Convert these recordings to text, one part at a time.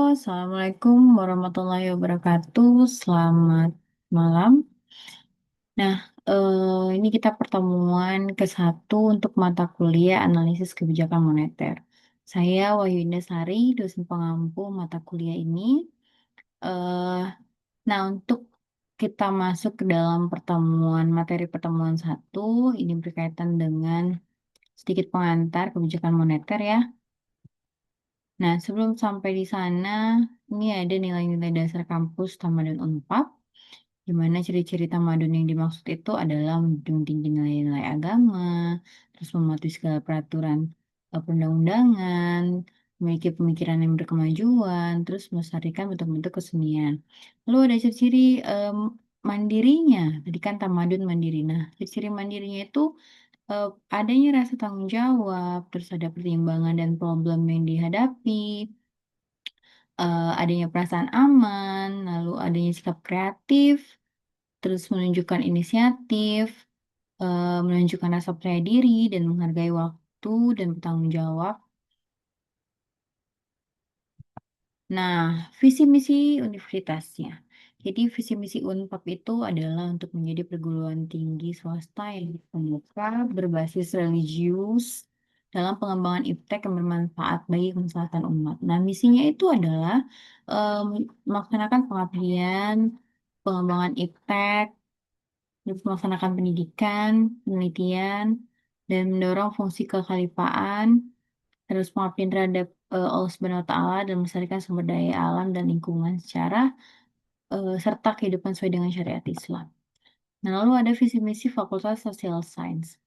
Assalamualaikum warahmatullahi wabarakatuh. Selamat malam. Nah, ini kita pertemuan ke-1 untuk mata kuliah analisis kebijakan moneter. Saya Wahyu Indah, dosen pengampu mata kuliah ini. Eh, nah, untuk kita masuk ke dalam materi pertemuan 1, ini berkaitan dengan sedikit pengantar kebijakan moneter ya. Nah, sebelum sampai di sana, ini ada nilai-nilai dasar kampus Tamadun Unpad, di mana ciri-ciri tamadun yang dimaksud itu adalah menjunjung tinggi nilai-nilai agama, terus mematuhi segala peraturan perundang-undangan, memiliki pemikiran yang berkemajuan, terus melestarikan bentuk-bentuk kesenian. Lalu ada ciri-ciri mandirinya, tadi kan tamadun mandiri. Nah, ciri-ciri mandirinya itu adanya rasa tanggung jawab, terus ada pertimbangan dan problem yang dihadapi, adanya perasaan aman, lalu adanya sikap kreatif, terus menunjukkan inisiatif, menunjukkan rasa percaya diri dan menghargai waktu dan bertanggung jawab. Nah, visi misi universitasnya. Jadi visi misi Unpad itu adalah untuk menjadi perguruan tinggi swasta yang terbuka, berbasis religius dalam pengembangan iptek yang bermanfaat bagi kemaslahatan umat. Nah, misinya itu adalah melaksanakan pengabdian, pengembangan iptek, terus melaksanakan pendidikan, penelitian, dan mendorong fungsi kekhalifaan, terus pengabdian terhadap Allah Subhanahu wa Ta'ala dan melestarikan sumber daya alam dan lingkungan serta kehidupan sesuai dengan syariat Islam. Nah, lalu ada visi misi Fakultas Social Science.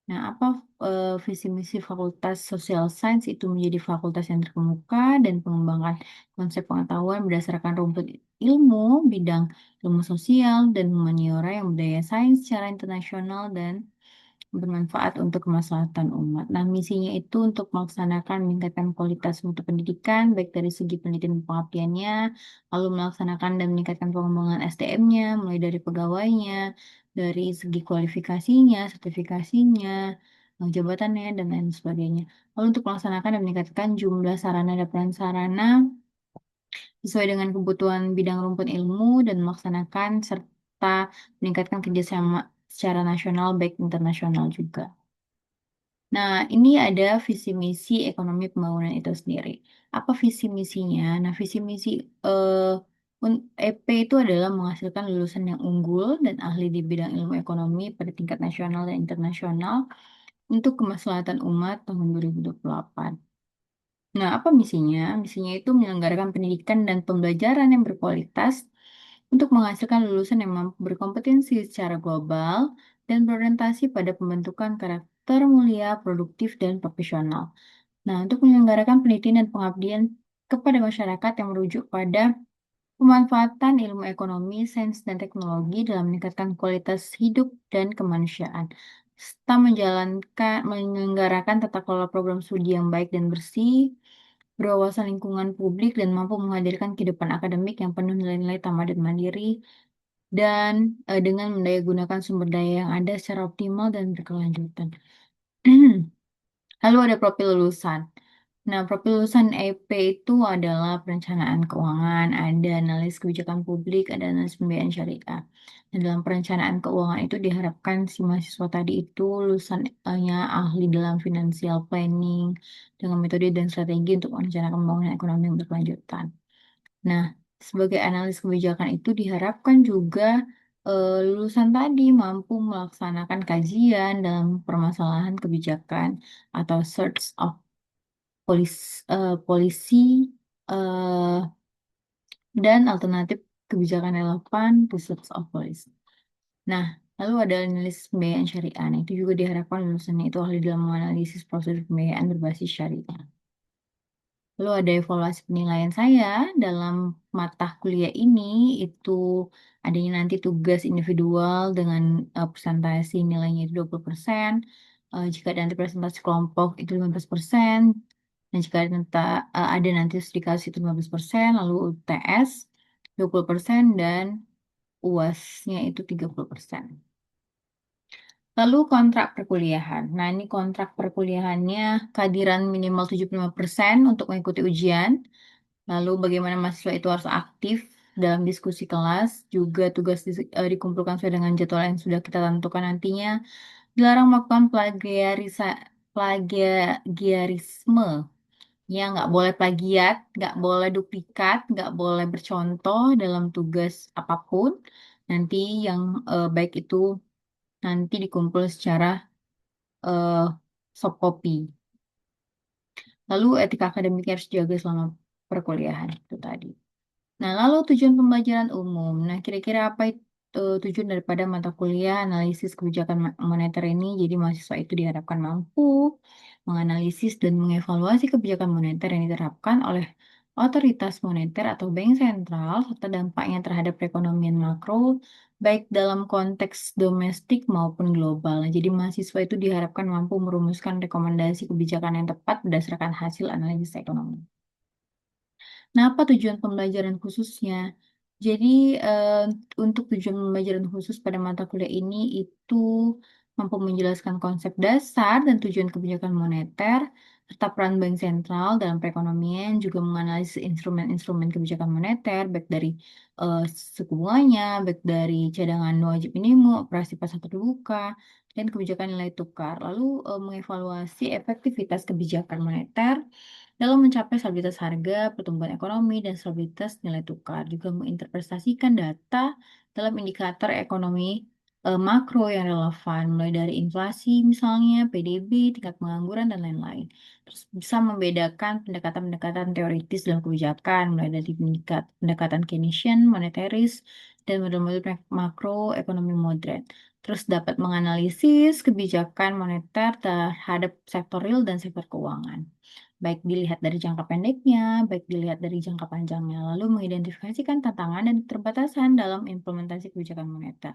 Nah, apa visi misi Fakultas Social Science itu menjadi fakultas yang terkemuka dan mengembangkan konsep pengetahuan berdasarkan rumput ilmu, bidang ilmu sosial, dan humaniora yang berdaya sains secara internasional dan bermanfaat untuk kemaslahatan umat. Nah, misinya itu untuk melaksanakan meningkatkan kualitas mutu pendidikan, baik dari segi penelitian dan pengabdiannya, lalu melaksanakan dan meningkatkan pengembangan SDM-nya, mulai dari pegawainya, dari segi kualifikasinya, sertifikasinya, jabatannya, dan lain sebagainya. Lalu untuk melaksanakan dan meningkatkan jumlah sarana dan prasarana sesuai dengan kebutuhan bidang rumput ilmu dan melaksanakan serta meningkatkan kerjasama secara nasional baik internasional juga. Nah, ini ada visi misi ekonomi pembangunan itu sendiri. Apa visi misinya? Nah, visi misi eh, EP itu adalah menghasilkan lulusan yang unggul dan ahli di bidang ilmu ekonomi pada tingkat nasional dan internasional untuk kemaslahatan umat tahun 2028. Nah, apa misinya? Misinya itu menyelenggarakan pendidikan dan pembelajaran yang berkualitas untuk menghasilkan lulusan yang mampu berkompetensi secara global dan berorientasi pada pembentukan karakter mulia, produktif, dan profesional. Nah, untuk menyelenggarakan penelitian dan pengabdian kepada masyarakat yang merujuk pada pemanfaatan ilmu ekonomi, sains, dan teknologi dalam meningkatkan kualitas hidup dan kemanusiaan, serta menyelenggarakan tata kelola program studi yang baik dan bersih, berwawasan lingkungan publik, dan mampu menghadirkan kehidupan akademik yang penuh nilai-nilai tamadun mandiri, dan dengan mendayagunakan sumber daya yang ada secara optimal dan berkelanjutan. Lalu ada profil lulusan. Nah, profil lulusan EP itu adalah perencanaan keuangan, ada analis kebijakan publik, ada analis pembiayaan syariah. Nah, dalam perencanaan keuangan itu diharapkan si mahasiswa tadi itu lulusannya ahli dalam financial planning dengan metode dan strategi untuk merencanakan pembangunan ekonomi yang berkelanjutan. Nah, sebagai analis kebijakan itu diharapkan juga lulusan tadi mampu melaksanakan kajian dalam permasalahan kebijakan atau search of polisi eh, dan alternatif kebijakan relevan research of policy. Nah, lalu ada analis pembiayaan syariah. Nah, itu juga diharapkan lulusannya itu ahli dalam menganalisis prosedur pembiayaan berbasis syariah. Lalu ada evaluasi penilaian saya dalam mata kuliah ini itu adanya nanti tugas individual dengan presentasi nilainya itu 20%. Jika ada nanti presentasi kelompok itu 15%. Dan jika ada nanti dikasih itu 15%, lalu UTS 20% dan UAS-nya itu 30%. Lalu kontrak perkuliahan. Nah, ini kontrak perkuliahannya kehadiran minimal 75% untuk mengikuti ujian. Lalu bagaimana mahasiswa itu harus aktif dalam diskusi kelas, juga tugas dikumpulkan sesuai dengan jadwal yang sudah kita tentukan nantinya. Dilarang melakukan plagiarisme. Ya, nggak boleh plagiat, nggak boleh duplikat, nggak boleh bercontoh dalam tugas apapun. Nanti yang baik itu nanti dikumpul secara eh, soft copy. Lalu etika akademik harus dijaga selama perkuliahan itu tadi. Nah, lalu tujuan pembelajaran umum. Nah, kira-kira apa itu tujuan daripada mata kuliah analisis kebijakan moneter ini? Jadi, mahasiswa itu diharapkan mampu menganalisis dan mengevaluasi kebijakan moneter yang diterapkan oleh otoritas moneter atau bank sentral serta dampaknya terhadap perekonomian makro, baik dalam konteks domestik maupun global. Nah, jadi, mahasiswa itu diharapkan mampu merumuskan rekomendasi kebijakan yang tepat berdasarkan hasil analisis ekonomi. Nah, apa tujuan pembelajaran khususnya? Jadi, eh, untuk tujuan pembelajaran khusus pada mata kuliah ini itu mampu menjelaskan konsep dasar dan tujuan kebijakan moneter, serta peran bank sentral dalam perekonomian, juga menganalisis instrumen-instrumen kebijakan moneter, baik dari eh, suku bunganya, baik dari cadangan wajib minimum, operasi pasar terbuka, dan kebijakan nilai tukar. Lalu, mengevaluasi efektivitas kebijakan moneter dalam mencapai stabilitas harga, pertumbuhan ekonomi, dan stabilitas nilai tukar, juga menginterpretasikan data dalam indikator ekonomi makro yang relevan, mulai dari inflasi misalnya, PDB, tingkat pengangguran, dan lain-lain. Terus bisa membedakan pendekatan-pendekatan teoritis dalam kebijakan, mulai dari pendekatan Keynesian, monetaris, dan model-model makro ekonomi modern. Terus dapat menganalisis kebijakan moneter terhadap sektor real dan sektor keuangan, baik dilihat dari jangka pendeknya, baik dilihat dari jangka panjangnya, lalu mengidentifikasikan tantangan dan keterbatasan dalam implementasi kebijakan moneter.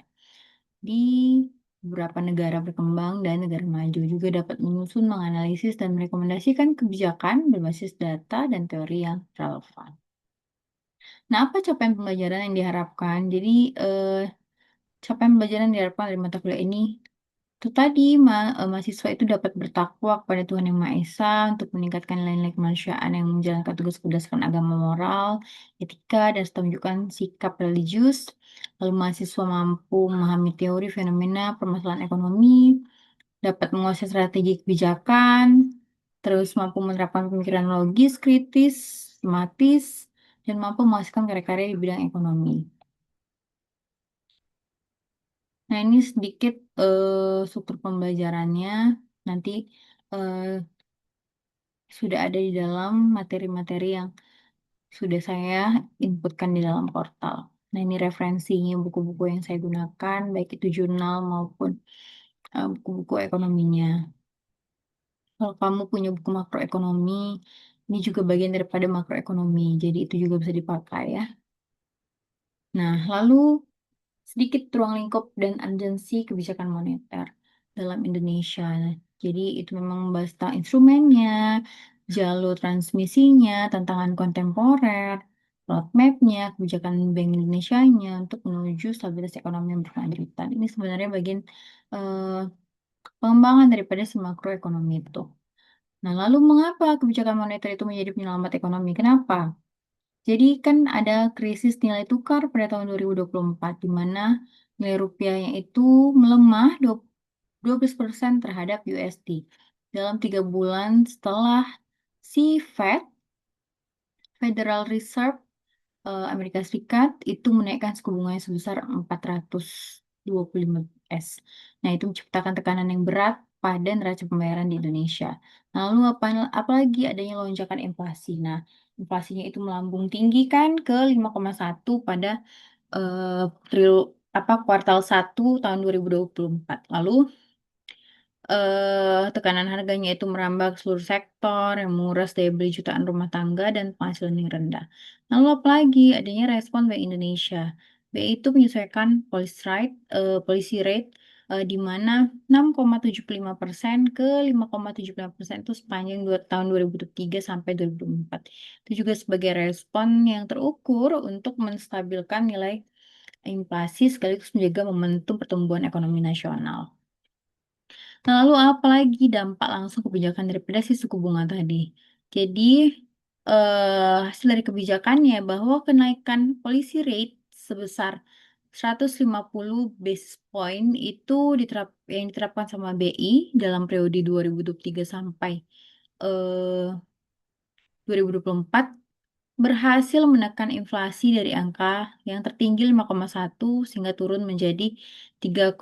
Di beberapa negara berkembang dan negara maju juga dapat menyusun, menganalisis, dan merekomendasikan kebijakan berbasis data dan teori yang relevan. Nah, apa capaian pembelajaran yang diharapkan? Jadi, capaian pembelajaran yang diharapkan dari mata kuliah ini itu tadi, mahasiswa itu dapat bertakwa kepada Tuhan Yang Maha Esa untuk meningkatkan nilai-nilai kemanusiaan yang menjalankan tugas berdasarkan agama moral, etika, dan serta menunjukkan sikap religius. Lalu mahasiswa mampu memahami teori, fenomena, permasalahan ekonomi, dapat menguasai strategi kebijakan, terus mampu menerapkan pemikiran logis, kritis, sistematis, dan mampu menghasilkan karya-karya di bidang ekonomi. Nah, ini sedikit struktur pembelajarannya. Nanti eh, sudah ada di dalam materi-materi yang sudah saya inputkan di dalam portal. Nah, ini referensinya buku-buku yang saya gunakan, baik itu jurnal maupun buku-buku ekonominya. Kalau kamu punya buku makroekonomi, ini juga bagian daripada makroekonomi, jadi itu juga bisa dipakai ya. Nah, lalu sedikit ruang lingkup dan urgensi kebijakan moneter dalam Indonesia. Jadi itu memang membahas tentang instrumennya, jalur transmisinya, tantangan kontemporer, roadmap-nya, kebijakan Bank Indonesia-nya untuk menuju stabilitas ekonomi yang berkelanjutan. Ini sebenarnya bagian eh, pengembangan daripada si makroekonomi itu. Nah, lalu mengapa kebijakan moneter itu menjadi penyelamat ekonomi? Kenapa? Jadi kan ada krisis nilai tukar pada tahun 2024, di mana nilai rupiahnya itu melemah 12% terhadap USD dalam 3 bulan setelah si Federal Reserve Amerika Serikat itu menaikkan suku bunganya sebesar 425 s. Nah, itu menciptakan tekanan yang berat pada neraca pembayaran di Indonesia. Lalu apalagi adanya lonjakan inflasi. Nah, inflasinya itu melambung tinggi kan ke 5,1 pada eh, tril kuartal 1 tahun 2024. Lalu tekanan harganya itu merambah ke seluruh sektor yang menguras daya beli jutaan rumah tangga dan penghasilan yang rendah. Lalu apalagi adanya respon Bank Indonesia. BI itu menyesuaikan policy rate di mana 6,75% ke 5,75% itu sepanjang tahun 2003 sampai 2004. Itu juga sebagai respon yang terukur untuk menstabilkan nilai inflasi sekaligus menjaga momentum pertumbuhan ekonomi nasional. Nah, lalu apa lagi dampak langsung kebijakan daripada si suku bunga tadi? Jadi, hasil dari kebijakannya bahwa kenaikan policy rate sebesar 150 basis point itu yang diterapkan sama BI dalam periode 2023 sampai eh, 2024 berhasil menekan inflasi dari angka yang tertinggi 5,1 sehingga turun menjadi 3,2%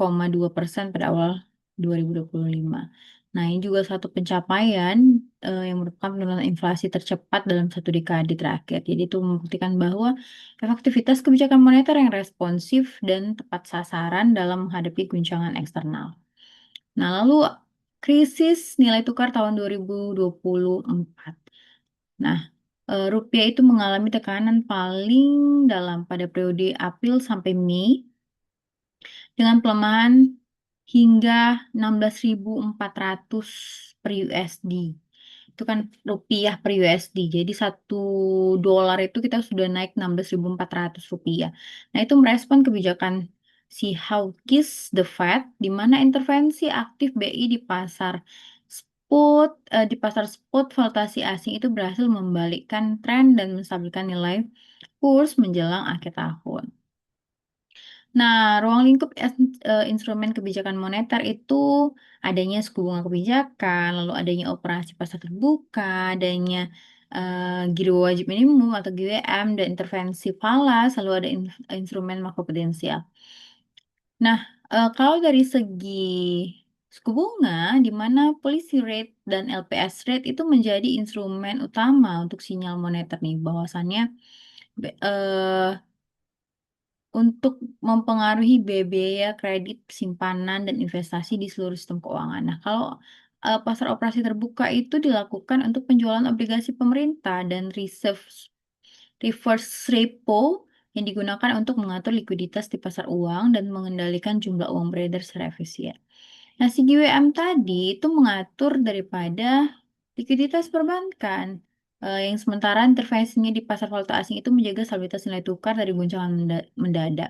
pada awal 2025. Nah, ini juga satu pencapaian yang merupakan penurunan inflasi tercepat dalam satu dekade terakhir. Jadi itu membuktikan bahwa efektivitas kebijakan moneter yang responsif dan tepat sasaran dalam menghadapi guncangan eksternal. Nah, lalu krisis nilai tukar tahun 2024. Nah, rupiah itu mengalami tekanan paling dalam pada periode April sampai Mei dengan pelemahan hingga 16.400 per USD. Itu kan rupiah per USD. Jadi $1 itu kita sudah naik 16.400 rupiah. Nah, itu merespon kebijakan si hawkish the Fed, di mana intervensi aktif BI di pasar spot valuasi asing itu berhasil membalikkan tren dan menstabilkan nilai kurs menjelang akhir tahun. Nah, ruang lingkup instrumen kebijakan moneter itu adanya suku bunga kebijakan, lalu adanya operasi pasar terbuka, adanya giro wajib minimum atau GWM, dan intervensi falas, lalu ada instrumen makroprudensial. Nah, kalau dari segi suku bunga, di mana policy rate dan LPS rate itu menjadi instrumen utama untuk sinyal moneter nih, bahwasannya eh, untuk mempengaruhi biaya kredit, simpanan, dan investasi di seluruh sistem keuangan. Nah, kalau pasar operasi terbuka itu dilakukan untuk penjualan obligasi pemerintah dan reverse repo yang digunakan untuk mengatur likuiditas di pasar uang dan mengendalikan jumlah uang beredar secara efisien. Nah, si GWM tadi itu mengatur daripada likuiditas perbankan, yang sementara intervensinya di pasar valuta asing itu menjaga stabilitas nilai tukar dari guncangan mendadak.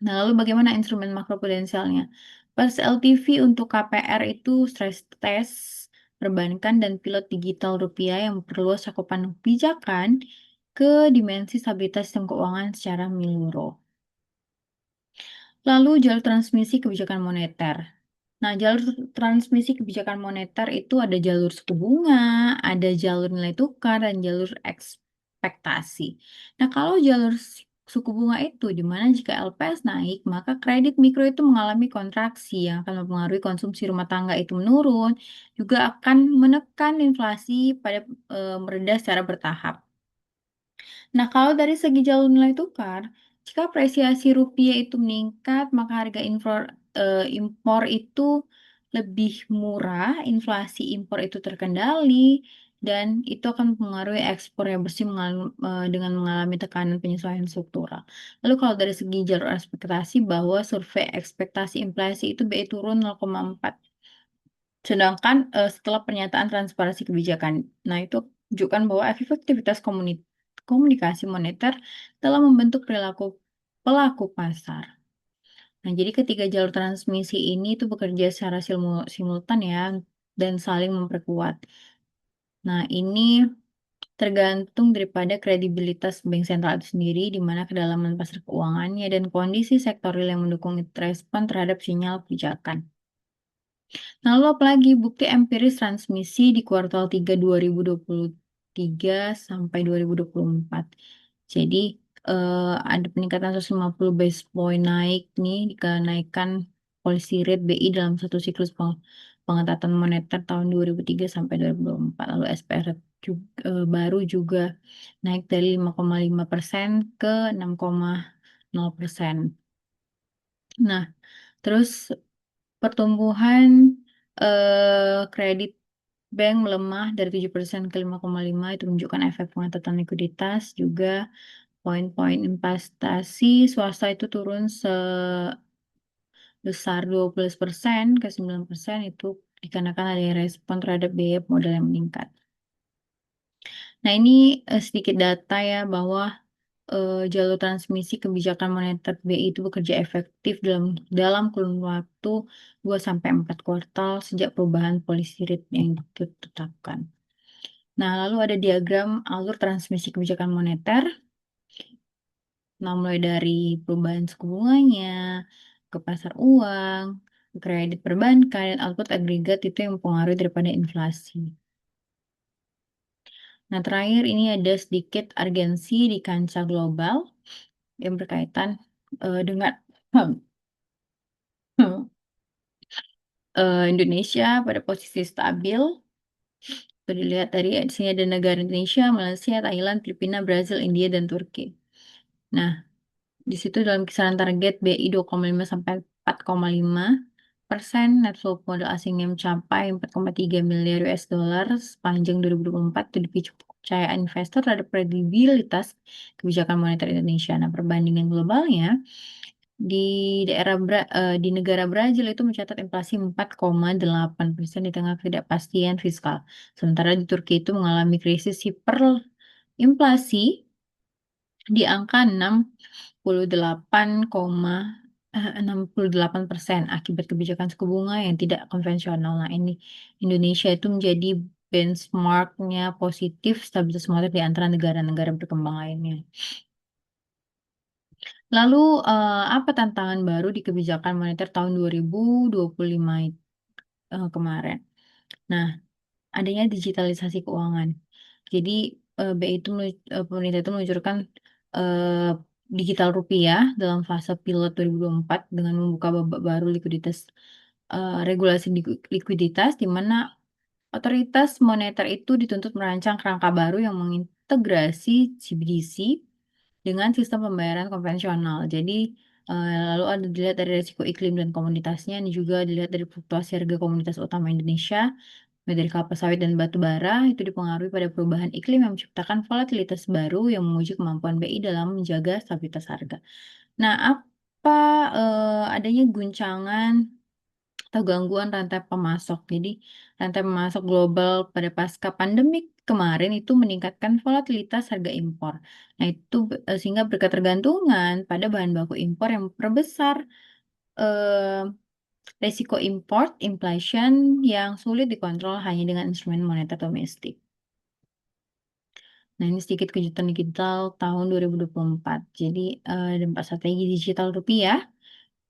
Nah, lalu bagaimana instrumen makroprudensialnya? Pas LTV untuk KPR itu stress test perbankan dan pilot digital rupiah yang memperluas cakupan kebijakan ke dimensi stabilitas sistem keuangan secara menyeluruh. Lalu jalur transmisi kebijakan moneter. Nah, jalur transmisi kebijakan moneter itu ada jalur suku bunga, ada jalur nilai tukar, dan jalur ekspektasi. Nah, kalau jalur suku bunga itu, di mana jika LPS naik, maka kredit mikro itu mengalami kontraksi yang akan mempengaruhi konsumsi rumah tangga itu menurun, juga akan menekan inflasi pada meredah secara bertahap. Nah, kalau dari segi jalur nilai tukar, jika apresiasi rupiah itu meningkat, maka harga impor itu lebih murah, inflasi impor itu terkendali, dan itu akan mempengaruhi ekspor yang bersih dengan mengalami tekanan penyesuaian struktural. Lalu kalau dari segi jalur ekspektasi, bahwa survei ekspektasi inflasi itu BI turun 0,4. Sedangkan setelah pernyataan transparansi kebijakan, nah itu menunjukkan bahwa efektivitas komunikasi moneter dalam membentuk perilaku pelaku pasar. Nah, jadi ketiga jalur transmisi ini itu bekerja secara simultan ya, dan saling memperkuat. Nah, ini tergantung daripada kredibilitas bank sentral itu sendiri, di mana kedalaman pasar keuangannya dan kondisi sektorial yang mendukung respon terhadap sinyal kebijakan. Nah, lalu apalagi bukti empiris transmisi di kuartal 3 2023 sampai 2024. Jadi ada peningkatan 150 basis point naik nih, kenaikan policy rate BI dalam satu siklus pengetatan moneter tahun 2003 sampai 2024. Lalu SPR baru juga naik dari 5,5% ke 6,0%. Nah, terus pertumbuhan kredit bank melemah dari 7% ke 5,5, itu menunjukkan efek pengetatan likuiditas. Juga poin-poin investasi swasta itu turun sebesar 12% ke 9%, itu dikarenakan ada respon terhadap biaya modal yang meningkat. Nah, ini sedikit data ya, bahwa jalur transmisi kebijakan moneter BI itu bekerja efektif dalam kurun waktu 2 sampai 4 kuartal sejak perubahan policy rate yang ditetapkan. Nah, lalu ada diagram alur transmisi kebijakan moneter. Nah, mulai dari perubahan suku bunganya, ke pasar uang, ke kredit perbankan, dan output agregat itu yang mempengaruhi daripada inflasi. Nah, terakhir ini ada sedikit urgensi di kancah global yang berkaitan dengan Indonesia pada posisi stabil. Itu dilihat dari sini ada negara Indonesia, Malaysia, Thailand, Filipina, Brazil, India, dan Turki. Nah, di situ dalam kisaran target BI 2,5 sampai 4,5%, net flow modal asingnya mencapai 4,3 miliar US dollar sepanjang 2024 itu dipicu kepercayaan investor terhadap kredibilitas kebijakan moneter Indonesia. Nah, perbandingan globalnya di negara Brazil itu mencatat inflasi 4,8% di tengah ketidakpastian fiskal. Sementara di Turki itu mengalami krisis hiperinflasi di angka 68,68% akibat kebijakan suku bunga yang tidak konvensional. Nah, ini Indonesia itu menjadi benchmarknya positif stabilitas moneter di antara negara-negara berkembang lainnya. Lalu, apa tantangan baru di kebijakan moneter tahun 2025 kemarin? Nah, adanya digitalisasi keuangan. Jadi, BI itu pemerintah itu meluncurkan, eee, digital rupiah dalam fase pilot 2024 dengan membuka babak baru regulasi likuiditas di mana otoritas moneter itu dituntut merancang kerangka baru yang mengintegrasi CBDC dengan sistem pembayaran konvensional. Jadi, lalu ada dilihat dari resiko iklim dan komoditasnya, ini juga dilihat dari fluktuasi harga komoditas utama Indonesia, mulai dari kelapa sawit dan batu bara, itu dipengaruhi pada perubahan iklim yang menciptakan volatilitas baru yang menguji kemampuan BI dalam menjaga stabilitas harga. Nah, adanya guncangan atau gangguan rantai pemasok. Jadi, rantai pemasok global pada pasca pandemik kemarin itu meningkatkan volatilitas harga impor. Nah, itu sehingga berketergantungan pada bahan baku impor yang memperbesar eh, resiko import inflation yang sulit dikontrol hanya dengan instrumen moneter domestik. Nah, ini sedikit kejutan digital tahun 2024. Jadi, ada 4 strategi digital rupiah.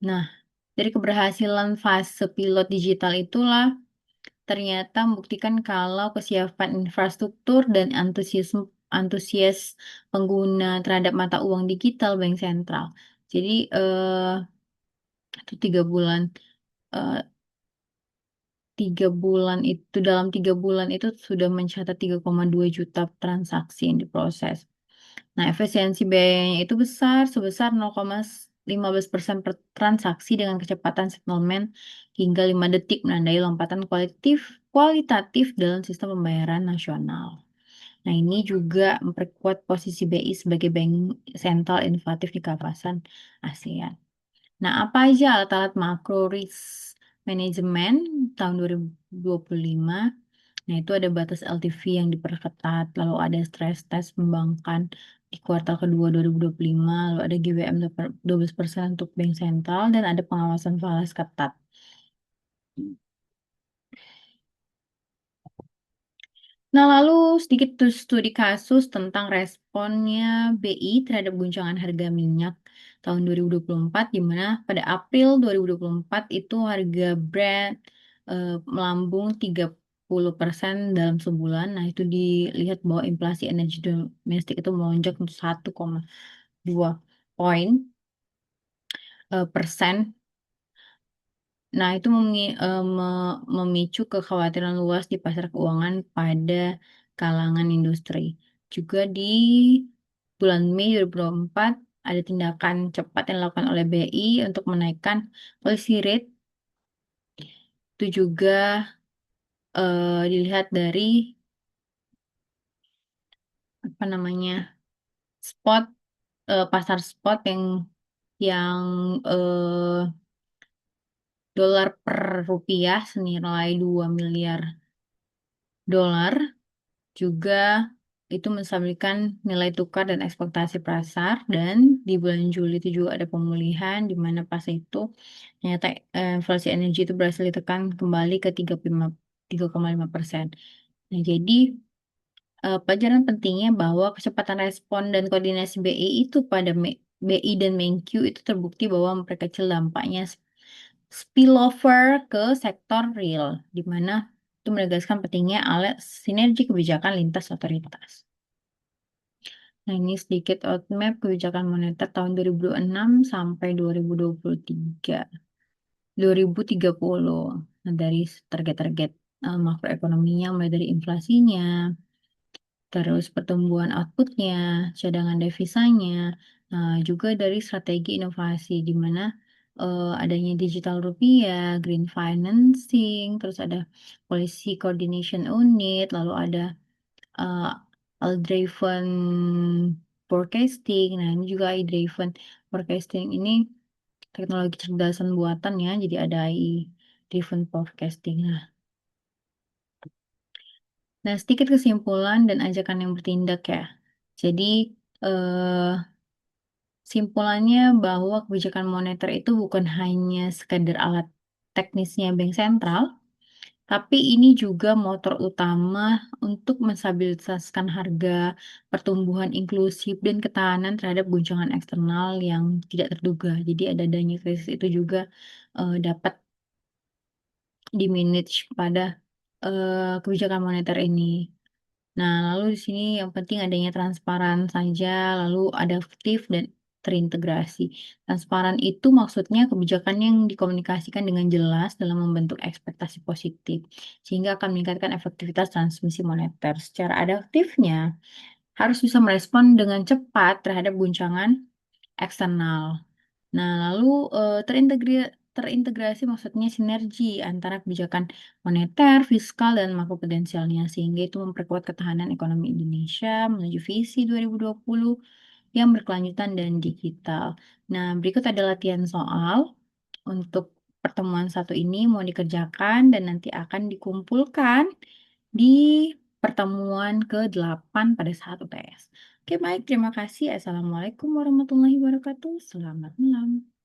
Nah, dari keberhasilan fase pilot digital itulah ternyata membuktikan kalau kesiapan infrastruktur dan antusias pengguna terhadap mata uang digital bank sentral. Jadi, itu 3 bulan, eee, 3 bulan itu dalam 3 bulan itu sudah mencatat 3,2 juta transaksi yang diproses. Nah, efisiensi biayanya itu sebesar 0,15% per transaksi dengan kecepatan settlement hingga 5 detik, menandai lompatan kualitatif dalam sistem pembayaran nasional. Nah, ini juga memperkuat posisi BI sebagai bank sentral inovatif di kawasan ASEAN. Nah, apa aja alat-alat makro risk management tahun 2025? Nah, itu ada batas LTV yang diperketat, lalu ada stress test perbankan di kuartal kedua 2025, lalu ada GWM 12% untuk bank sentral, dan ada pengawasan falas ketat. Nah, lalu sedikit studi kasus tentang responnya BI terhadap guncangan harga minyak tahun 2024, di mana pada April 2024 itu harga Brent melambung 30% dalam sebulan. Nah, itu dilihat bahwa inflasi energi domestik itu melonjak untuk 1,2 poin persen. Nah, itu memicu kekhawatiran luas di pasar keuangan pada kalangan industri. Juga di bulan Mei 2024 ada tindakan cepat yang dilakukan oleh BI untuk menaikkan policy rate. Itu juga dilihat dari apa namanya spot pasar spot yang eh, dolar per rupiah senilai 2 miliar dolar. Juga itu menstabilkan nilai tukar dan ekspektasi pasar, dan di bulan Juli itu juga ada pemulihan di mana pas itu ternyata inflasi energi itu berhasil ditekan kembali ke 3,5%. Nah, jadi pelajaran pentingnya bahwa kecepatan respon dan koordinasi BI itu pada BI dan Menkyu itu terbukti bahwa memperkecil dampaknya spillover ke sektor real, di mana itu menegaskan pentingnya alat sinergi kebijakan lintas otoritas. Nah, ini sedikit roadmap kebijakan moneter tahun 2006 sampai 2023, 2030. Nah, dari target-target makroekonominya mulai dari inflasinya, terus pertumbuhan outputnya, cadangan devisanya, juga dari strategi inovasi di mana adanya digital rupiah, green financing, terus ada policy coordination unit, lalu ada uh, AI-driven forecasting. Nah, ini juga AI-driven forecasting ini teknologi cerdasan buatan ya, jadi ada AI-driven forecasting. Nah, sedikit kesimpulan dan ajakan yang bertindak ya. Jadi, eh, simpulannya bahwa kebijakan moneter itu bukan hanya sekadar alat teknisnya bank sentral, tapi ini juga motor utama untuk menstabilisasikan harga, pertumbuhan inklusif, dan ketahanan terhadap guncangan eksternal yang tidak terduga. Jadi adanya krisis itu juga dapat dimanage pada kebijakan moneter ini. Nah, lalu di sini yang penting adanya transparan saja, lalu adaptif dan terintegrasi. Transparan itu maksudnya kebijakan yang dikomunikasikan dengan jelas dalam membentuk ekspektasi positif, sehingga akan meningkatkan efektivitas transmisi moneter. Secara adaptifnya, harus bisa merespon dengan cepat terhadap guncangan eksternal. Nah, lalu terintegrasi maksudnya sinergi antara kebijakan moneter, fiskal, dan makroprudensialnya sehingga itu memperkuat ketahanan ekonomi Indonesia menuju visi 2020 yang berkelanjutan dan digital. Nah, berikut ada latihan soal untuk pertemuan satu ini mau dikerjakan dan nanti akan dikumpulkan di pertemuan ke-8 pada saat UTS. Oke, baik. Terima kasih. Assalamualaikum warahmatullahi wabarakatuh. Selamat malam.